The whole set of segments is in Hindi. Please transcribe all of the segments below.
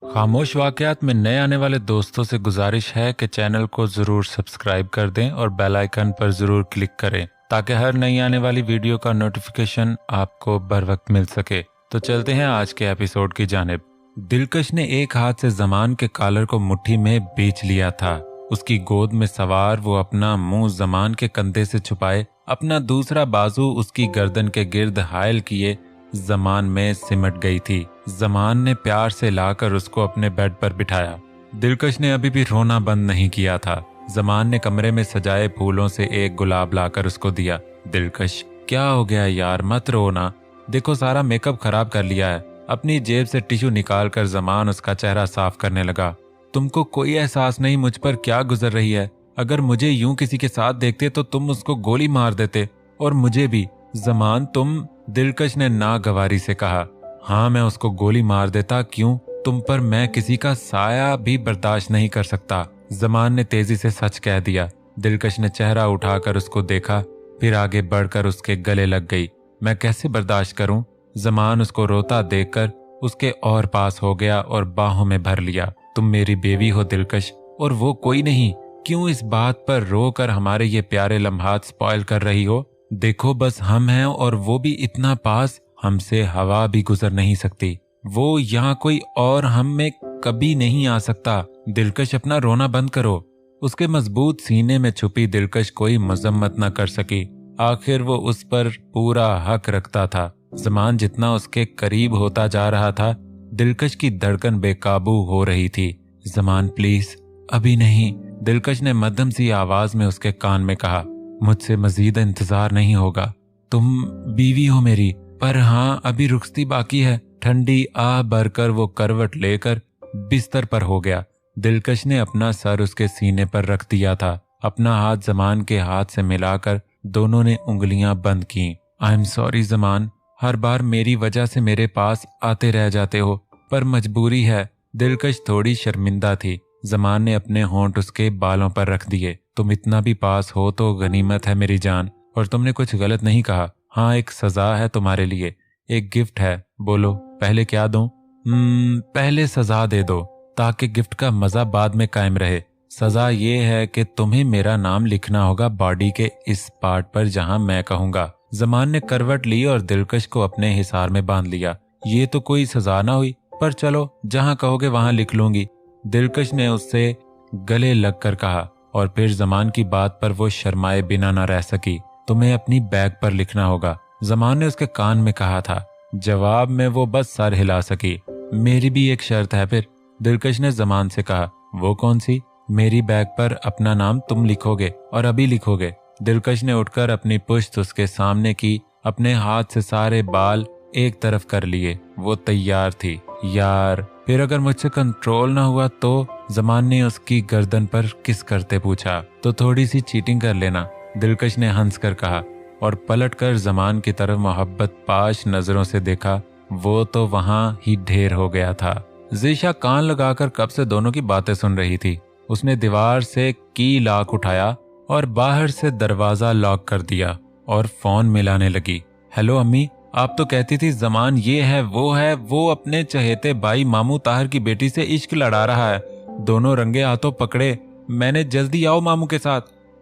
खामोश वाकयात में नए आने वाले दोस्तों से गुजारिश है कि चैनल को ज़रूर सब्सक्राइब कर दें और बेल आइकन पर ज़रूर क्लिक करें ताकि हर नई आने वाली वीडियो का नोटिफिकेशन आपको बर वक्त मिल सके। तो चलते हैं आज के एपिसोड की जानिब। दिलकश ने एक हाथ से जमान के कॉलर को मुट्ठी में बेच लिया था। उसकी गोद में सवार वो अपना मुंह जमान के कंधे से छुपाए, अपना दूसरा बाजू उसकी गर्दन के गिर्द हायल किए जमान में सिमट गई थी। जमान ने प्यार से लाकर उसको अपने बेड पर बिठाया। दिलकश ने अभी भी रोना बंद नहीं किया था। जमान ने कमरे में सजाए फूलों से एक गुलाब लाकर उसको दिया। दिलकश, क्या हो गया यार, मत रो ना, देखो सारा मेकअप खराब कर लिया है। अपनी जेब से टिश्यू निकाल कर जमान उसका चेहरा साफ करने लगा। तुमको कोई एहसास नहीं मुझ पर क्या गुजर रही है। अगर मुझे यूं किसी के साथ देखते तो तुम उसको गोली मार देते, और मुझे भी। जमान तुम, दिलकश ने नागवारी से कहा। हाँ, मैं उसको गोली मार देता, क्यों? तुम पर मैं किसी का साया भी बर्दाश्त नहीं कर सकता। जमान ने तेजी से सच कह दिया। दिलकश ने चेहरा उठाकर उसको देखा, फिर आगे बढ़कर उसके गले लग गई। मैं कैसे बर्दाश्त करूं? जमान उसको रोता देखकर उसके और पास हो गया और बाहों में भर लिया। तुम मेरी बेबी हो दिलकश, और वो कोई नहीं। क्यों इस बात पर रोकर हमारे ये प्यारे लम्हात स्पॉइल कर रही हो? देखो बस हम हैं, और वो भी इतना पास, हमसे हवा भी गुजर नहीं सकती। वो यहाँ कोई और हम में कभी नहीं आ सकता। दिलकश, अपना रोना बंद करो। उसके मजबूत सीने में छुपी दिलकश कोई मजम्मत न कर सकी। आखिर वो उस पर पूरा हक रखता था। जमान जितना उसके करीब होता जा रहा था, दिलकश की धड़कन बेकाबू हो रही थी। जमान प्लीज, अभी नहीं, दिलकश ने मध्यम सी आवाज में उसके कान में कहा। मुझसे मजीद इंतजार नहीं होगा। तुम बीवी हो मेरी, पर हाँ अभी रुखसती बाकी है। ठंडी आह भरकर वो करवट लेकर बिस्तर पर हो गया। दिलकश ने अपना सर उसके सीने पर रख दिया था। अपना हाथ जमान के हाथ से मिलाकर दोनों ने उंगलियां बंद की। आई एम सॉरी जमान, हर बार मेरी वजह से मेरे पास आते रह जाते हो, पर मजबूरी है। दिलकश थोड़ी शर्मिंदा थी। जमान ने अपने होंठ उसके बालों पर रख दिए। तुम इतना भी पास हो तो गनीमत है मेरी जान, और तुमने कुछ गलत नहीं कहा। हाँ, एक सजा है तुम्हारे लिए, एक गिफ्ट है। बोलो पहले क्या दूं? पहले सजा दे दो, ताकि गिफ्ट का मजा बाद में कायम रहे। सजा ये है कि तुम्हें मेरा नाम लिखना होगा बॉडी के इस पार्ट पर जहां मैं कहूंगा। जमान ने करवट ली और दिलकश को अपने हिसार में बांध लिया। ये तो कोई सजा ना हुई, पर चलो जहां कहोगे वहां लिख लूंगी, दिलकश ने उससे गले लगकर कहा। और फिर जमान की बात पर वो शर्माए बिना न रह सकी। तुम्हें अपनी बैग पर लिखना होगा, जमान ने उसके कान में कहा था। जवाब में वो बस सर हिला सकी। मेरी भी एक शर्त है फिर, दिलकश ने जमान से कहा। वो कौन सी? मेरी बैग पर अपना नाम तुम लिखोगे, और अभी लिखोगे। दिलकश ने उठकर अपनी पुश्त उसके सामने की, अपने हाथ से सारे बाल एक तरफ कर लिए। वो तैयार थी। यार, फिर अगर मुझसे कंट्रोल ना हुआ तो? जमान ने उसकी गर्दन पर किस करते पूछा। तो थोड़ी सी चीटिंग कर लेना, दिलकश ने हंस कर कहा, और पलटकर जमान की तरफ मोहब्बत पाश नजरों से देखा। वो तो वहां ही ढेर हो गया था। जीशा कान लगाकर कब से दोनों की बातें सुन रही थी। उसने दीवार से की लॉक उठाया और बाहर से दरवाजा लॉक कर दिया और फोन मिलाने लगी। हेलो अम्मी, आप तो कहती थी जमान ये है, वो अपने चहेते भाई मामू ताहिर की बेटी से इश्क लड़ा रहा है। दोनों रंगे हाथों पकड़े मैंने, जल्दी आओ मामू के साथ।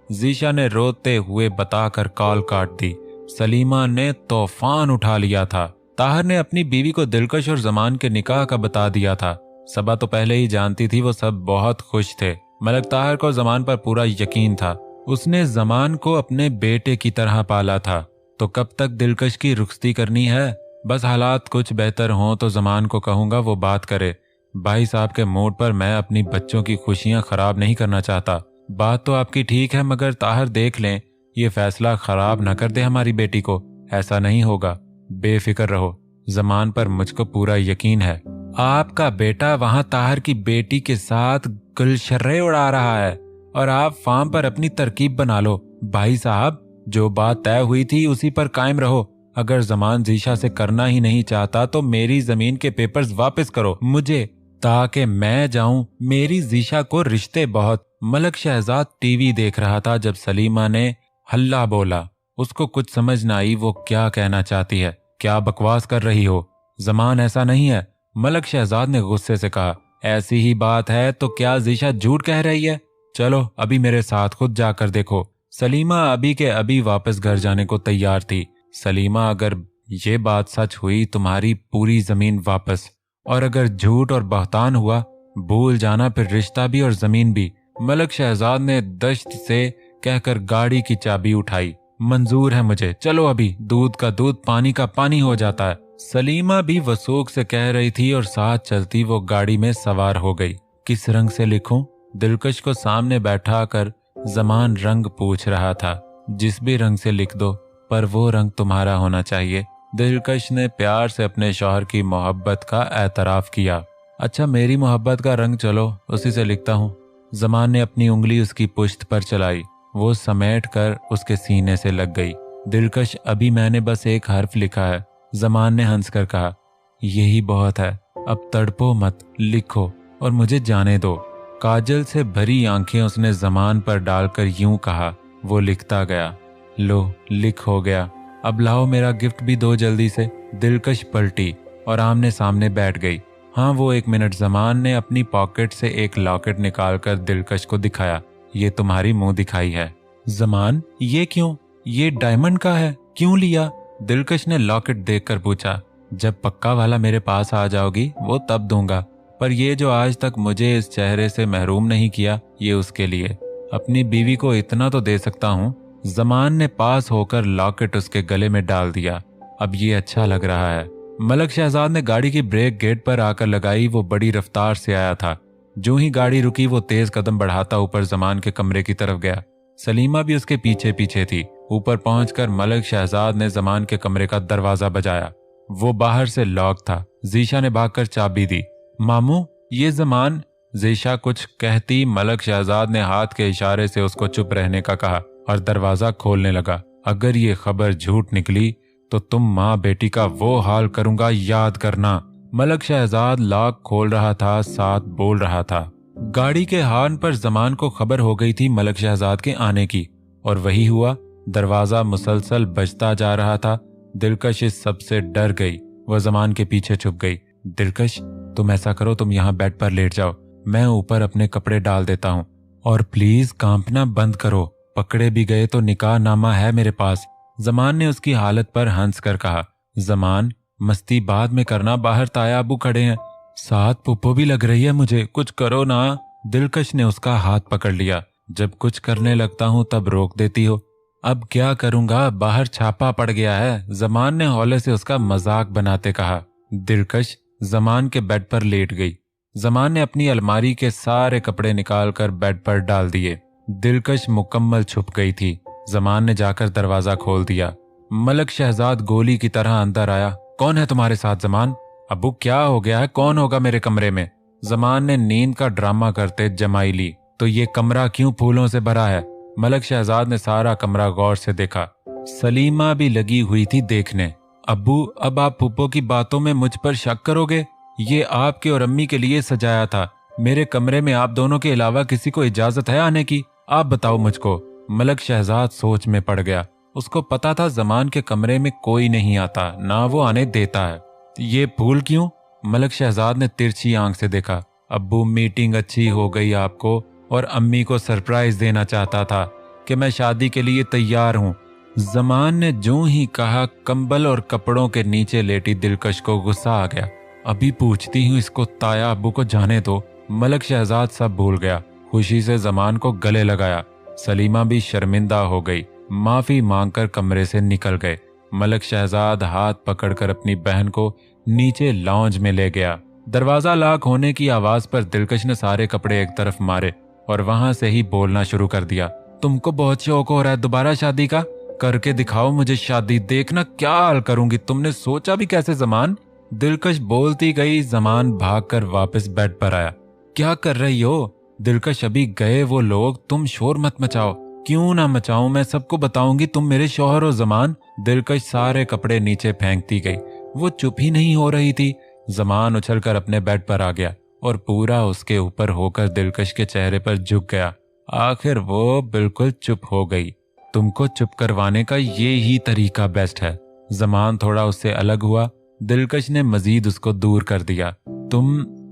जीशा ने रोते हुए बताकर कॉल काट दी। सलीमा ने तूफान उठा लिया था। ताहिर ने अपनी बीवी को दिलकश और जमान के निकाह का बता दिया था। सबा तो पहले ही जानती थी। वो सब बहुत खुश थे। मलक ताहिर को जमान पर पूरा यकीन था। उसने जमान को अपने बेटे की तरह पाला था। तो कब तक दिलकश की रुखसती करनी है? बस हालात कुछ बेहतर हों तो जमान को कहूंगा वो बात करे। भाई साहब के मूड पर मैं अपनी बच्चों की खुशियां खराब नहीं करना चाहता। बात तो आपकी ठीक है, मगर ताहिर देख लें, ये फैसला खराब न कर दे हमारी बेटी को। ऐसा नहीं होगा, बेफिक्र रहो, जमान पर मुझको पूरा यकीन है। आपका बेटा वहां ताहिर की बेटी के साथ गुलशर्रे उड़ा रहा है, और आप फार्म पर अपनी तरकीब बना लो। भाई साहब, जो बात तय हुई थी उसी पर कायम रहो। अगर जमान जीशा से करना ही नहीं चाहता तो मेरी जमीन के पेपर्स वापस करो मुझे, ताकि मैं जाऊं। मेरी जीशा को रिश्ते बहुत। मलक शहजाद टीवी देख रहा था जब सलीमा ने हल्ला बोला। उसको कुछ समझ न आई वो क्या कहना चाहती है। क्या बकवास कर रही हो? जमान ऐसा नहीं है, मलक शहजाद ने गुस्से से कहा। ऐसी ही बात है तो क्या ज़ीशा झूठ कह रही है? चलो अभी मेरे साथ खुद जाकर देखो। सलीमा अभी के अभी वापस घर जाने को तैयार थी। सलीमा, अगर ये बात सच हुई तुम्हारी पूरी जमीन वापस, और अगर झूठ और बहतान हुआ भूल जाना फिर रिश्ता भी और जमीन भी। मलक शहजाद ने दश्त से कहकर गाड़ी की चाबी उठाई। मंजूर है मुझे, चलो अभी, दूध का दूध पानी का पानी हो जाता है। सलीमा भी वसूख से कह रही थी और साथ चलती वो गाड़ी में सवार हो गई। किस रंग से लिखूं? दिलकश को सामने बैठा कर जमान रंग पूछ रहा था। जिस भी रंग से लिख दो, पर वो रंग तुम्हारा होना चाहिए। दिलकश ने प्यार से अपने शौहर की मोहब्बत का एतराफ किया। अच्छा, मेरी मोहब्बत का रंग, चलो उसी से लिखता हूँ। जमान ने अपनी उंगली उसकी पुश्त पर चलाई। वो समेट कर उसके सीने से लग गई। दिलकश, अभी मैंने बस एक हर्फ लिखा है। जमान ने हंसकर कहा, यही बहुत है, अब तड़पो मत, लिखो और मुझे जाने दो। काजल से भरी आंखें उसने जमान पर डालकर यूं कहा। वो लिखता गया। लो, लिख हो गया, अब लाओ मेरा गिफ्ट भी दो जल्दी से। दिलकश पलटी और आमने सामने बैठ गई। हाँ, वो 1 मिनट। जमान ने अपनी पॉकेट से एक लॉकेट निकालकर दिलकश को दिखाया। ये तुम्हारी मुंह दिखाई है। जमान, ये क्यों? ये डायमंड का है, क्यों लिया? दिलकश ने लॉकेट देखकर पूछा। जब पक्का वाला मेरे पास आ जाओगी वो तब दूंगा, पर ये जो आज तक मुझे इस चेहरे से महरूम नहीं किया, ये उसके लिए। अपनी बीवी को इतना तो दे सकता हूँ। जमान ने पास होकर लॉकेट उसके गले में डाल दिया। अब ये अच्छा लग रहा है। मलक शहजाद ने गाड़ी की ब्रेक गेट पर आकर लगाई। वो बड़ी रफ्तार से आया था। जो ही गाड़ी रुकी वो तेज कदम बढ़ाता ऊपर जमान के कमरे की तरफ गया। सलीमा भी उसके पीछे पीछे थी। ऊपर पहुंचकर मलक शहजाद ने जमान के कमरे का दरवाजा बजाया। वो बाहर से लॉक था। ज़ीशा ने भागकर चाबी दी। मामू, ये जमान। ज़ीशा कुछ कहती, मलक शहजाद ने हाथ के इशारे से उसको चुप रहने का कहा और दरवाजा खोलने लगा। अगर ये खबर झूठ निकली तो तुम माँ बेटी का वो हाल करूंगा, याद करना। मलक शहजाद लॉक खोल रहा था, साथ बोल रहा था। गाड़ी के हॉर्न पर जमान को खबर हो गई थी मलक शहजाद के आने की, और वही हुआ। दरवाजा मुसलसल बजता जा रहा था। दिलकश इस सब से डर गई। वह जमान के पीछे छुप गई। दिलकश, तुम ऐसा करो, तुम यहाँ बेड पर लेट जाओ, मैं ऊपर अपने कपड़े डाल देता हूँ, और प्लीज कांपना बंद करो। पकड़े भी गए तो निकाह नामा है मेरे पास। जमान ने उसकी हालत पर हंस कर कहा। जमान, मस्ती बाद में करना, बाहर ताया अबू खड़े हैं, साथ पुप्पो भी लग रही है मुझे, कुछ करो ना। दिलकश ने उसका हाथ पकड़ लिया। जब कुछ करने लगता हूँ तब रोक देती हो। अब क्या करूंगा, बाहर छापा पड़ गया है, जमान ने हौले से उसका मजाक बनाते कहा। दिलकश जमान के बेड पर लेट गई। जमान ने अपनी अलमारी के सारे कपड़े निकालकर बेड पर डाल दिए। दिलकश मुकम्मल छुप गई थी। जमान ने जाकर दरवाजा खोल दिया। मलक शहजाद गोली की तरह अंदर आया। कौन है तुम्हारे साथ जमान? अबू, क्या हो गया है? कौन होगा मेरे कमरे में? जमान ने नींद का ड्रामा करते जमाई ली। तो ये कमरा क्यों फूलों से भरा है? मलक शहजाद ने सारा कमरा गौर से देखा। सलीमा भी लगी हुई थी देखने। अब्बू, अब आप पुप्पो की बातों में मुझ पर शक करोगे? ये आपके और अम्मी के लिए सजाया था। मेरे कमरे में आप दोनों के अलावा किसी को इजाजत है आने की? आप बताओ मुझको। मलक शहजाद सोच में पड़ गया। उसको पता था जमान के कमरे में कोई नहीं आता, ना वो आने देता है। ये फूल क्यों? मलक शहजाद ने तिरछी आंख से देखा। अब्बू, मीटिंग अच्छी हो गई आपको, और अम्मी को सरप्राइज देना चाहता था कि मैं शादी के लिए तैयार हूँ। जमान ने जो ही कहा, कंबल और कपड़ों के नीचे लेटी दिलकश को गुस्सा आ गया। अभी पूछती हूँ इसको, ताया अब्बू को जाने दो। मलक शहजाद सब भूल गया। खुशी से जमान को गले लगाया। सलीमा भी शर्मिंदा हो गई। माफी मांगकर कमरे से निकल गए। मलक शहजाद हाथ पकड़कर अपनी बहन को नीचे लॉन्ज में ले गया। दरवाजा लॉक होने की आवाज पर दिलकश ने सारे कपड़े एक तरफ मारे और वहां से ही बोलना शुरू कर दिया। तुमको बहुत शौक हो रहा है दोबारा शादी का? करके दिखाओ मुझे शादी, देखना क्या हाल करूंगी। तुमने सोचा भी कैसे जमान? दिलकश बोलती गई। जमान भागकर वापस बेड पर आया। क्या कर रही हो? दिलकश, अभी गए वो लोग, तुम शोर मत मचाओ। क्यों ना मचाऊं, मैं सबको बताऊंगी तुम मेरे शौहर हो जमान। दिलकश सारे कपड़े नीचे फेंकती गई। वो चुप ही नहीं हो रही थी। जमान उछलकर अपने बेड पर आ गया और पूरा उसके ऊपर होकर दिलकश के चेहरे पर झुक गया। आखिर वो बिल्कुल चुप हो गई। तुमको चुप करवाने का ये ही तरीका बेस्ट है। जमान थोड़ा उससे अलग हुआ। दिलकश ने मजीद उसको दूर कर दिया।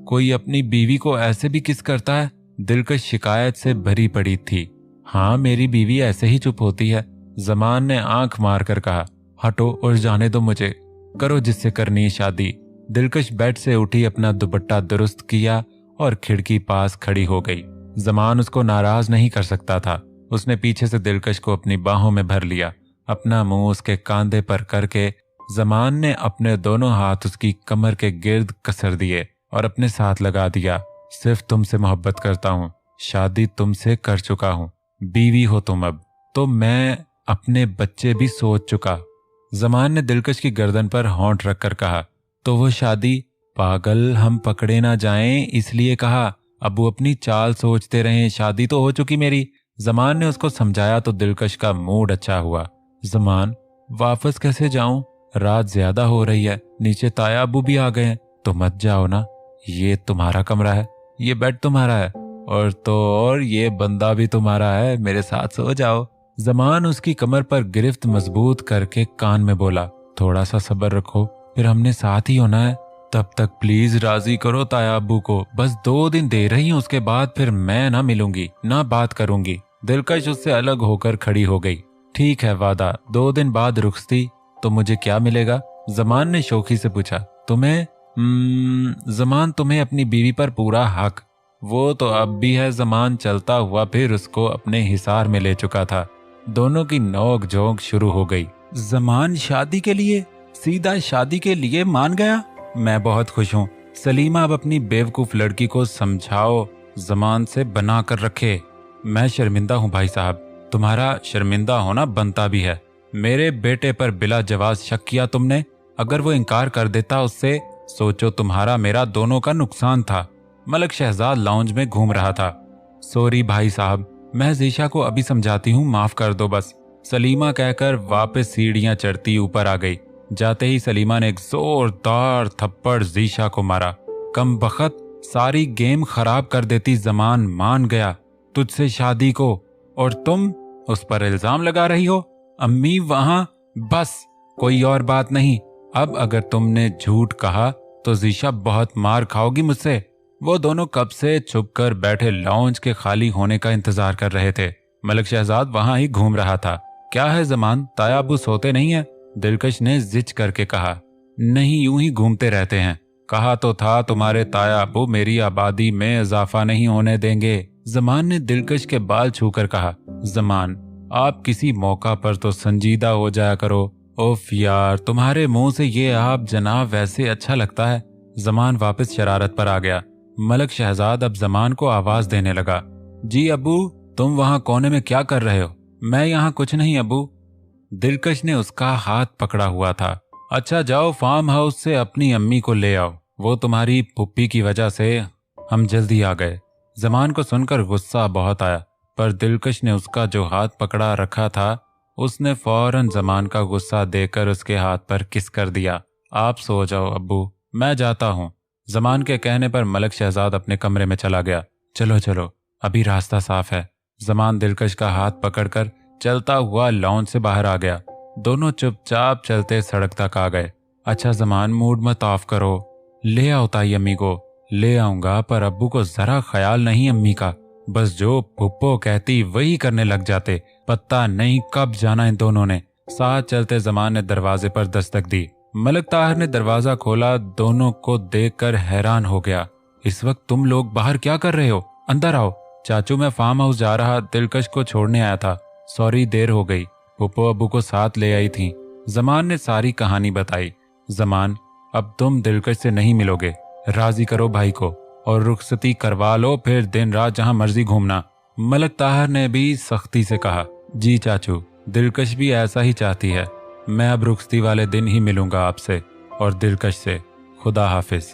कोई अपनी बीवी को ऐसे भी किस करता है? दिलकश शिकायत से भरी पड़ी थी। हाँ, मेरी बीवी ऐसे ही चुप होती है। जमान ने आंख मारकर कहा। हटो और जाने दो मुझे, करो जिससे करनी है शादी। दिलकश बेड से उठी, अपना दुपट्टा दुरुस्त किया और खिड़की पास खड़ी हो गई। जमान उसको नाराज नहीं कर सकता था। उसने पीछे से दिलकश को अपनी बाहों में भर लिया, अपना मुंह उसके कांधे पर करके जमान ने अपने दोनों हाथ उसकी कमर के गिर्द कसर दिए और अपने साथ लगा दिया। सिर्फ तुमसे मोहब्बत करता हूँ, शादी तुमसे कर चुका हूँ, बीवी हो तुम अब, तो मैं अपने बच्चे भी सोच चुका। जमान ने दिलकश की गर्दन पर होंठ रखकर कहा। तो वो शादी? पागल, हम पकड़े ना जाएं इसलिए कहा। अबू अपनी चाल सोचते रहे, शादी तो हो चुकी मेरी। जमान ने उसको समझाया तो दिलकश का मूड अच्छा हुआ। जमान, वापस कैसे जाऊं? रात ज्यादा हो रही है, नीचे ताया अबू भी आ गए हैं। तो मत जाओ ना, ये तुम्हारा कमरा है, ये बेड तुम्हारा है, और ये बंदा भी तुम्हारा है, मेरे साथ सो जाओ। जमान उसकी कमर पर गिरफ्त मजबूत करके कान में बोला। थोड़ा सा सब्र रखो, फिर हमने साथ ही होना है। तब तक प्लीज राजी करो ताया अब्बू को, बस 2 दिन दे रही हूं, उसके बाद फिर मैं ना मिलूंगी ना बात करूंगी। दिलकश उससे अलग होकर खड़ी हो गई। ठीक है, वादा, 2 दिन बाद रुखसती, तो मुझे क्या मिलेगा? जमान ने शौकी से पूछा। तुम्हें? जमान, तुम्हें अपनी बीवी पर पूरा हक। वो तो अब भी है। जमान चलता हुआ फिर उसको अपने हिसार में ले चुका था। दोनों की नोक झोंक शुरू हो गई। जमान शादी के लिए, सीधा शादी के लिए मान गया। मैं बहुत खुश हूँ। सलीमा, अब अपनी बेवकूफ लड़की को समझाओ, जमान से बना कर रखे। मैं शर्मिंदा हूँ भाई साहब, तुम्हारा शर्मिंदा होना बनता भी है। मेरे बेटे पर बिला जवाब शक किया तुमने। अगर वो इनकार कर देता उससे, सोचो तुम्हारा मेरा दोनों का नुकसान था। मलक शहजाद लाउंज में घूम रहा था। सॉरी भाई साहब, मैं जीशा को अभी समझाती हूँ, माफ कर दो बस। सलीमा कहकर वापस सीढ़ियां चढ़ती ऊपर आ गई। जाते ही सलीमा ने एक जोरदार थप्पड़ जीशा को मारा। कम बखत, सारी गेम खराब कर देती। जमान मान गया तुझसे शादी को, और तुम उस पर इल्जाम लगा रही हो। अम्मी वहां, बस, कोई और बात नहीं। अब अगर तुमने झूठ कहा तो जीशा बहुत मार खाओगी मुझसे। वो दोनों कब से छुपकर बैठे लाउंज के खाली होने का इंतजार कर रहे थे। मलक शहजाद वहां ही घूम रहा था। क्या है जमान, ताया अबू सोते नहीं है? दिलकश ने जिच करके कहा। नहीं, यूं ही घूमते रहते हैं। कहा तो था तुम्हारे ताया अबू मेरी आबादी में इजाफा नहीं होने देंगे। जमान ने दिलकश के बाल छूकर कहा। जमान, आप किसी मौका पर तो संजीदा हो जाया करो। ओफ यार, तुम्हारे मुंह से ये आप जनाब वैसे अच्छा लगता है। जमान वापस शरारत पर आ गया। मलक शहजाद अब जमान को आवाज देने लगा। जी अबू, तुम वहां कोने में क्या कर रहे हो? मैं यहाँ कुछ नहीं अबू। दिलकश ने उसका हाथ पकड़ा हुआ था। अच्छा जाओ, फार्म हाउस से अपनी अम्मी को ले आओ, वो तुम्हारी पुप्पी की वजह से हम जल्दी आ गए। जमान को सुनकर गुस्सा बहुत आया, पर दिलकश ने उसका जो हाथ पकड़ा रखा था, उसने फौरन जमान का गुस्सा देकर उसके हाथ पर किस कर दिया। आप सो जाओ अब्बू, मैं जाता हूँ। जमान के कहने पर मलक शहजाद अपने कमरे में चला गया। चलो चलो, अभी रास्ता साफ है। जमान दिलकश का हाथ पकड़कर चलता हुआ लॉन से बाहर आ गया। दोनों चुपचाप चलते सड़क तक आ गए। अच्छा जमान, मूड मत ऑफ करो, ले आओ ताई अम्मी को। ले आऊंगा, पर अब्बू को जरा ख्याल नहीं अम्मी का। बस जो पुप्पो कहती वही करने लग जाते। पता नहीं कब जाना इन दोनों ने। साथ चलते जमान ने दरवाजे पर दस्तक दी। मलक ताहिर ने दरवाजा खोला। दोनों को देखकर हैरान हो गया। इस वक्त तुम लोग बाहर क्या कर रहे हो? अंदर आओ। चाचू, मैं फार्म हाउस जा रहा दिलकश को छोड़ने आया था। सॉरी, देर हो गई। पुप्पो अब्बू को साथ ले आई थी। जमान ने सारी कहानी बताई। जमान, अब तुम दिलकश से नहीं मिलोगे। राजी करो भाई को और रुखसती करवा लो, फिर दिन रात जहां मर्जी घूमना। मलक ताहिर ने भी सख्ती से कहा। जी चाचू, दिलकश भी ऐसा ही चाहती है। मैं अब रुखसती वाले दिन ही मिलूंगा आपसे और दिलकश से। खुदा हाफिज।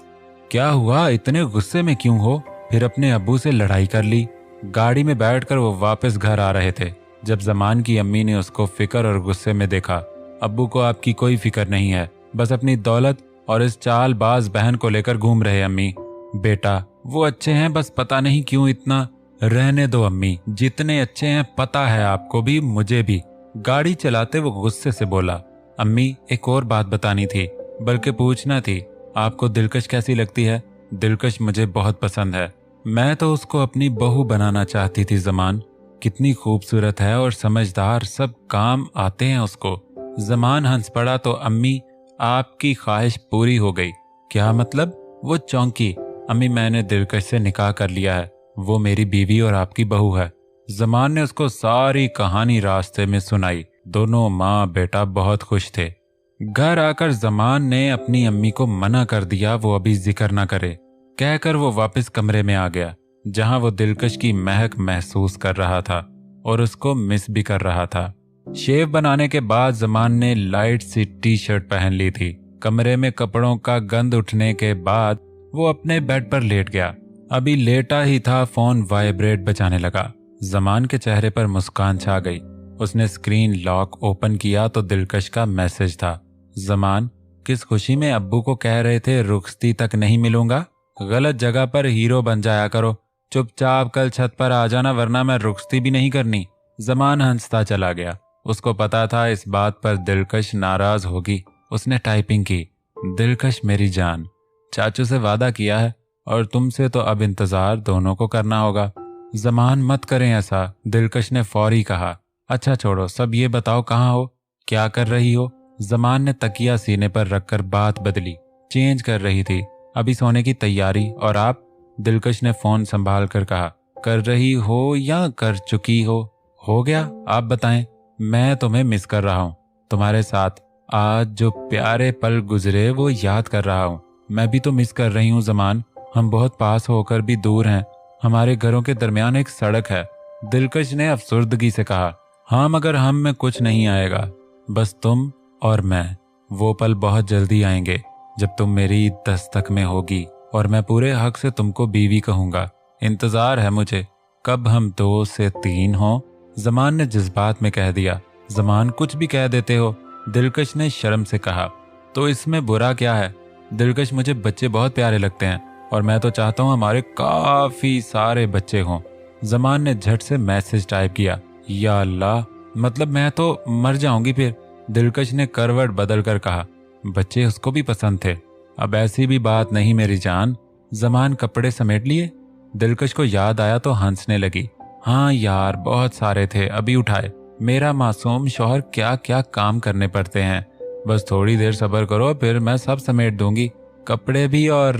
क्या हुआ, इतने गुस्से में क्यों हो? फिर अपने अब्बू से लड़ाई कर ली? गाड़ी में बैठकर वो वापस घर आ रहे थे जब जमान की अम्मी ने उसको फिक्र और गुस्से में देखा। अब्बू को आपकी कोई फिक्र नहीं है, बस अपनी दौलत और इस चालबाज बहन को लेकर घूम रहे अम्मी। बेटा, वो अच्छे हैं, बस पता नहीं क्यों इतना। रहने दो अम्मी, जितने अच्छे हैं पता है आपको भी मुझे भी। गाड़ी चलाते वो गुस्से से बोला। अम्मी, एक और बात बतानी थी, बल्कि पूछना थी, आपको दिलकश कैसी लगती है? दिलकश मुझे बहुत पसंद है। मैं तो उसको अपनी बहू बनाना चाहती थी ज़मान। कितनी खूबसूरत है और समझदार, सब काम आते हैं उसको। ज़मान हंस पड़ा तो अम्मी, आपकी ख्वाहिश पूरी हो गई। क्या मतलब? वो चौंकी। अम्मी, मैंने दिलकश से निकाह कर लिया है। वो मेरी बीवी और आपकी बहू है। ज़मान ने उसको सारी कहानी रास्ते में सुनाई। दोनों माँ बेटा बहुत खुश थे। घर आकर ज़मान ने अपनी अम्मी को मना कर दिया वो अभी जिक्र ना करे। कहकर वो वापस कमरे में आ गया जहां वो दिलकश की महक महसूस कर रहा था और उसको मिस भी कर रहा था। शेव बनाने के बाद ज़मान ने लाइट सी टी शर्ट पहन ली थी। कमरे में कपड़ों का गंध उठने के बाद वो अपने बेड पर लेट गया। अभी लेटा ही था, फोन वाइब्रेट बजाने लगा। ज़मान के चेहरे पर मुस्कान छा गई। उसने स्क्रीन लॉक ओपन किया तो दिलकश का मैसेज था। ज़मान, किस खुशी में अब्बू को कह रहे थे रुखसती तक नहीं मिलूंगा? गलत जगह पर हीरो बन जाया करो। चुपचाप कल छत पर आ जाना, वरना मैं रुखसती भी नहीं करनी। ज़मान हंसता चला गया। उसको पता था इस बात पर दिलकश नाराज होगी। उसने टाइपिंग की। दिलकश मेरी जान, चाचू से वादा किया है और तुमसे तो अब इंतजार दोनों को करना होगा। ज़मान, मत करें ऐसा, दिलकश ने फौरी कहा। अच्छा छोड़ो सब, ये बताओ कहाँ हो, क्या कर रही हो? ज़मान ने तकिया सीने पर रखकर बात बदली। चेंज कर रही थी, अभी सोने की तैयारी। और आप? दिलकश ने फोन संभाल कर कहा। कर रही हो या कर चुकी हो? हो गया, आप बताएं। मैं तुम्हें मिस कर रहा हूँ। तुम्हारे साथ आज जो प्यारे पल गुजरे वो याद कर रहा हूँ। मैं भी तो मिस कर रही हूँ ज़मान। हम बहुत पास होकर भी दूर हैं। हमारे घरों के दरमियान एक सड़क है। दिलकश ने अफसुर्दगी से कहा। हाँ, मगर हम में कुछ नहीं आएगा, बस तुम और मैं। वो पल बहुत जल्दी आएंगे जब तुम मेरी दस्तक में होगी और मैं पूरे हक से तुमको बीवी कहूंगा। इंतजार है मुझे, कब हम 2 से 3 हो। ज़मान ने जज्बात में कह दिया। ज़मान, कुछ भी कह देते हो, दिलकश ने शर्म से कहा। तो इसमें बुरा क्या है? दिलकश, मुझे बच्चे बहुत प्यारे लगते हैं और मैं तो चाहता हूँ हमारे काफी सारे बच्चे हों। ज़मान ने झट से मैसेज टाइप किया। या अल्लाह, मतलब मैं तो मर जाऊंगी फिर। दिलकश ने करवट बदल कर कहा। बच्चे उसको भी पसंद थे। अब ऐसी भी बात नहीं मेरी जान। ज़मान कपड़े समेट लिए? दिलकश को याद आया तो हंसने लगी। हाँ यार, बहुत सारे थे, अभी उठाए। मेरा मासूम शौहर, क्या क्या काम करने पड़ते हैं। बस थोड़ी देर सब्र करो, फिर मैं सब समेट दूंगी, कपड़े भी। और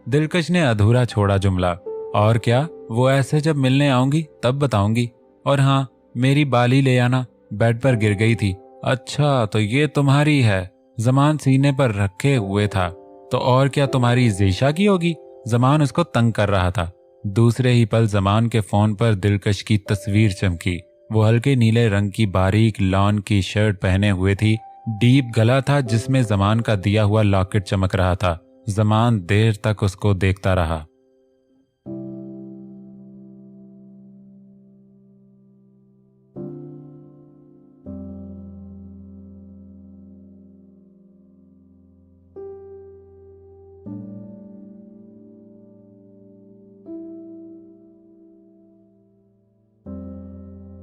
दिलकश ने अधूरा छोड़ा जुमला। और क्या? वो ऐसे जब मिलने आऊंगी तब बताऊंगी। और हाँ, मेरी बाली ले आना, बेड पर गिर गई थी। अच्छा, तो ये तुम्हारी है? ज़मान सीने पर रखे हुए था। तो और क्या तुम्हारी ज़ीशा की होगी? ज़मान उसको तंग कर रहा था। दूसरे ही पल ज़मान के फोन पर दिलकश की तस्वीर चमकी। वो हल्के नीले रंग की बारीक लॉन की शर्ट पहने हुए थी। डीप गला था जिसमें ज़मान का दिया हुआ लॉकेट चमक रहा था। ज़मान देर तक उसको देखता रहा।